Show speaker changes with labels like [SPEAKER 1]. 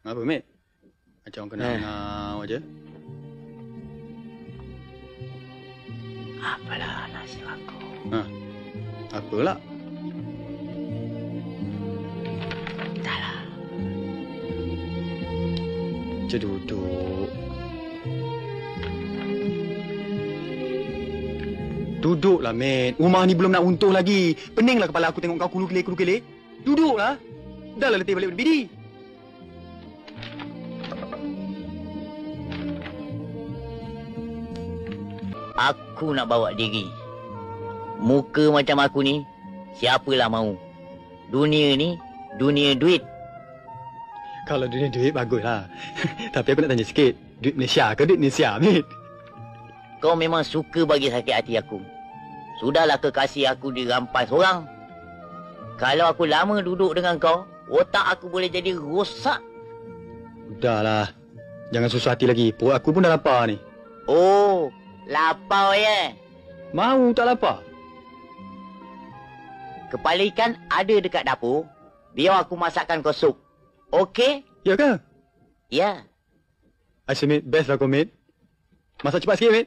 [SPEAKER 1] Apa, Mat? Macam orang kenal aja.
[SPEAKER 2] Apalah nasib aku?
[SPEAKER 1] Apalah?
[SPEAKER 2] Entahlah.
[SPEAKER 1] Duduk. Duduklah, Mat. Rumah ni belum nak runtuh lagi. Peninglah kepala aku tengok kau kulu-kelek. Duduklah. Dahlah letih balik berdiri.
[SPEAKER 2] Aku nak bawa diri. Muka macam aku ni, siapalah mau. Dunia ni, dunia duit.
[SPEAKER 1] Kalau dunia duit, baguslah. Tapi aku nak tanya sikit. Duit Malaysia ke duit Malaysia, Mat?
[SPEAKER 2] Kau memang suka bagi sakit hati aku. Sudahlah kekasih aku dirampas orang. Kalau aku lama duduk dengan kau, otak aku boleh jadi rosak.
[SPEAKER 1] Udahlah. Jangan susah hati lagi. Perut aku pun dah lapar ni.
[SPEAKER 2] Oh, lapar ya?
[SPEAKER 1] Mau tak lapar?
[SPEAKER 2] Kepala ikan ada dekat dapur. Biar aku masakkan kau sup. Okey?
[SPEAKER 1] Ya ke?
[SPEAKER 2] Ya.
[SPEAKER 1] Asyik, Mat. Best lah kau, Mat. Masak cepat sikit, Mat.